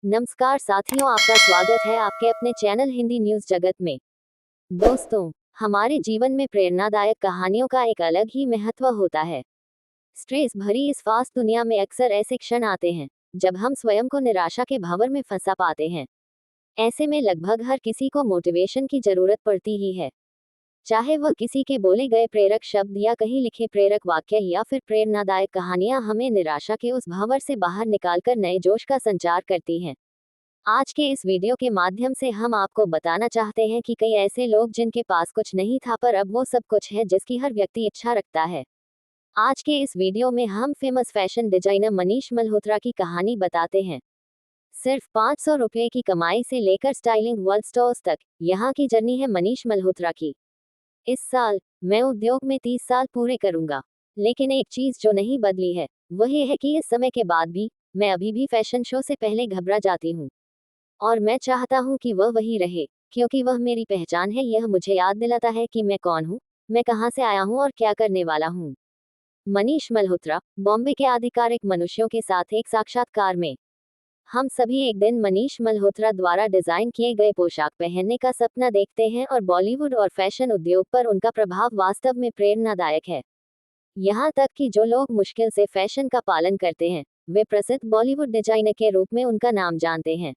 नमस्कार साथियों, आपका स्वागत है आपके अपने चैनल हिंदी न्यूज जगत में। दोस्तों, हमारे जीवन में प्रेरणादायक कहानियों का एक अलग ही महत्व होता है। स्ट्रेस भरी इस फास्ट दुनिया में अक्सर ऐसे क्षण आते हैं जब हम स्वयं को निराशा के भंवर में फंसा पाते हैं। ऐसे में लगभग हर किसी को मोटिवेशन की जरूरत पड़ती ही है, चाहे वह किसी के बोले गए प्रेरक शब्द या कहीं लिखे प्रेरक वाक्य या फिर प्रेरणादायक कहानियां हमें निराशा के उस भंवर से बाहर निकालकर नए जोश का संचार करती हैं। आज के इस वीडियो के माध्यम से हम आपको बताना चाहते हैं कि कई ऐसे लोग जिनके पास कुछ नहीं था पर अब वो सब कुछ है जिसकी हर व्यक्ति इच्छा रखता है। आज के इस वीडियो में हम famous fashion designer Manish Malhotra की कहानी बताते हैं। सिर्फ 500 रुपये की कमाई से लेकर स्टाइलिंग वर्ल्ड स्टोर्स तक यहाँ की जर्नी है मनीष मल्होत्रा की। इस साल मैं उद्योग में 30 साल पूरे करूंगा, लेकिन एक चीज जो नहीं बदली है वह ये है कि इस समय के बाद भी मैं अभी भी फैशन शो से पहले घबरा जाती हूँ। और मैं चाहता हूँ कि वह वही रहे, क्योंकि वह मेरी पहचान है। यह मुझे याद दिलाता है कि मैं कौन हूँ, मैं कहाँ से आया हूँ और क्या करने वाला हूँ। मनीष मल्होत्रा, बॉम्बे के आधिकारिक मनुष्यों के साथ एक साक्षात्कार में। हम सभी एक दिन मनीष मल्होत्रा द्वारा डिजाइन किए गए पोशाक पहनने का सपना देखते हैं और बॉलीवुड और फैशन उद्योग पर उनका प्रभाव वास्तव में प्रेरणादायक है। यहाँ तक कि जो लोग मुश्किल से फैशन का पालन करते हैं, वे प्रसिद्ध बॉलीवुड डिजाइनर के रूप में उनका नाम जानते हैं।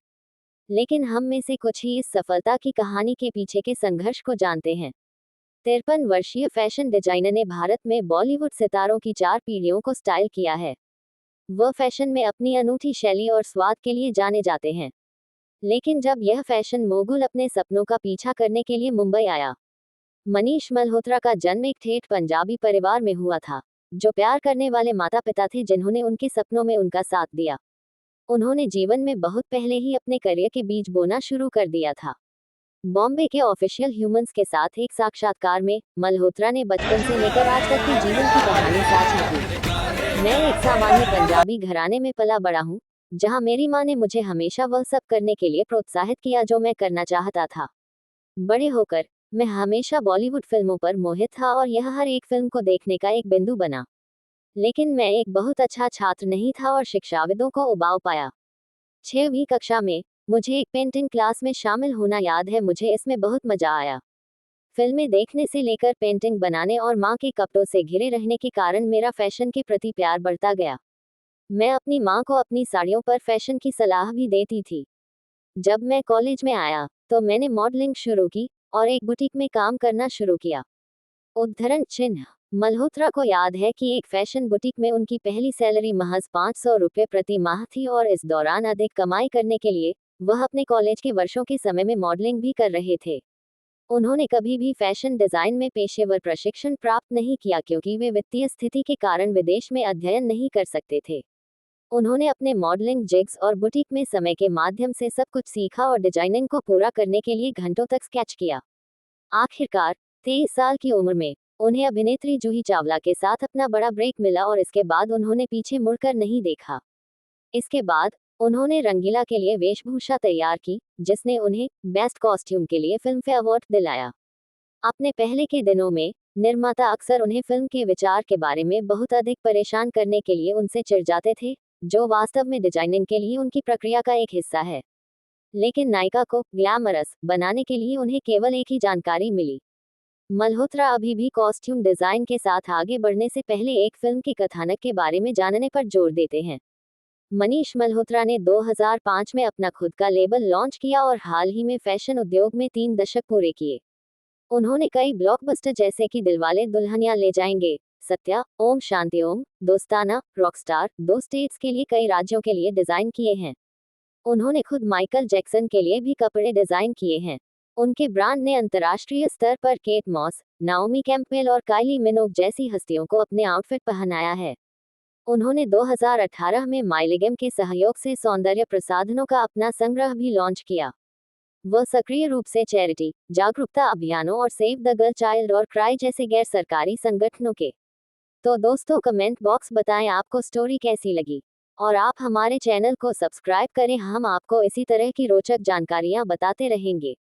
लेकिन हम में से कुछ ही इस सफलता की कहानी के पीछे के संघर्ष को जानते हैं। 53 वर्षीय फैशन डिजाइनर ने भारत में बॉलीवुड सितारों की 4 पीढ़ियों को स्टाइल किया है। वह फैशन में अपनी अनूठी शैली और स्वाद के लिए जाने जाते हैं। लेकिन जब यह फैशन मोगुल अपने सपनों का पीछा करने के लिए मुंबई आया। मनीष मल्होत्रा का जन्म एक ठेठ पंजाबी परिवार में हुआ था, जो प्यार करने वाले माता पिता थे जिन्होंने उनके सपनों में उनका साथ दिया। उन्होंने जीवन में बहुत पहले ही अपने करियर के बीज बोना शुरू कर दिया था। बॉम्बे के ऑफिशियल ह्यूमंस के साथ एक साक्षात्कार में मल्होत्रा ने बचपन से लेकर आज तक की जीवन की कहानी साझा की। मैं एक सामान्य पंजाबी घराने में पला बड़ा हूँ, जहाँ मेरी माँ ने मुझे हमेशा वह सब करने के लिए प्रोत्साहित किया जो मैं करना चाहता था। बड़े होकर मैं हमेशा बॉलीवुड फिल्मों पर मोहित था और यह हर एक फिल्म को देखने का एक बिंदु बना। लेकिन मैं एक बहुत अच्छा छात्र नहीं था और शिक्षाविदों को उबाऊ पाया। 6वीं कक्षा में मुझे एक पेंटिंग क्लास में शामिल होना याद है। मुझे इसमें बहुत मजा आया। फिल्में देखने से लेकर पेंटिंग बनाने और माँ के कपड़ों से घिरे रहने के कारण मेरा फैशन के प्रति प्यार बढ़ता गया। मैं अपनी माँ को अपनी साड़ियों पर फैशन की सलाह भी देती थी। जब मैं कॉलेज में आया तो मैंने मॉडलिंग शुरू की और एक बुटीक में काम करना शुरू किया। उद्धरण चिन्ह। मल्होत्रा को याद है कि एक फैशन बुटीक में उनकी पहली सैलरी महज 500 रुपये प्रति माह थी और इस दौरान अधिक कमाई करने के लिए वह अपने कॉलेज के वर्षों के समय में मॉडलिंग भी कर रहे थे। उन्होंने कभी भी फैशन डिजाइन में पेशेवर प्रशिक्षण प्राप्त नहीं किया क्योंकि वे वित्तीय स्थिति के कारण विदेश में अध्ययन नहीं कर सकते थे। उन्होंने अपने मॉडलिंग जिग्स और बुटीक में समय के माध्यम से सब कुछ सीखा और डिजाइनिंग को पूरा करने के लिए घंटों तक स्केच किया। आखिरकार 23 साल की उम्र में उन्हें अभिनेत्री जूही चावला के साथ अपना बड़ा ब्रेक मिला और इसके बाद उन्होंने पीछे मुड़कर नहीं देखा। इसके बाद उन्होंने रंगीला के लिए वेशभूषा तैयार की, जिसने उन्हें बेस्ट कॉस्ट्यूम के लिए फिल्म फेयर अवार्ड दिलाया। अपने पहले के दिनों में निर्माता अक्सर उन्हें फिल्म के विचार के बारे में बहुत अधिक परेशान करने के लिए उनसे चिढ़ जाते थे, जो वास्तव में डिजाइनिंग के लिए उनकी प्रक्रिया का एक हिस्सा है। लेकिन नायिका को ग्लैमरस बनाने के लिए उन्हें केवल एक ही जानकारी मिली। मल्होत्रा अभी भी कॉस्ट्यूम डिजाइन के साथ आगे बढ़ने से पहले एक फिल्म के कथानक के बारे में जानने पर जोर देते हैं। मनीष मल्होत्रा ने 2005 में अपना खुद का लेबल लॉन्च किया और हाल ही में फैशन उद्योग में 3 दशक पूरे किए। उन्होंने कई ब्लॉकबस्टर जैसे कि दिलवाले दुल्हनिया ले जाएंगे, सत्या, ओम शांति ओम, दोस्ताना, रॉकस्टार, 2 स्टेट्स के लिए कई राज्यों के लिए डिजाइन किए हैं। उन्होंने खुद माइकल जैक्सन के लिए भी कपड़े डिजाइन किए हैं। उनके ब्रांड ने अंतर्राष्ट्रीय स्तर पर केट मॉस, नाओमी कैम्पबेल और काइली मिनोग जैसी हस्तियों को अपने आउटफिट पहनाया है। उन्होंने 2018 में माइलेगम के सहयोग से सौंदर्य प्रसाधनों का अपना संग्रह भी लॉन्च किया। वह सक्रिय रूप से चैरिटी, जागरूकता अभियानों और सेव द गर्ल चाइल्ड और क्राई जैसे गैर सरकारी संगठनों के। तो दोस्तों, कमेंट बॉक्स बताएं आपको स्टोरी कैसी लगी और आप हमारे चैनल को सब्सक्राइब करें। हम आपको इसी तरह की रोचक जानकारियां बताते रहेंगे।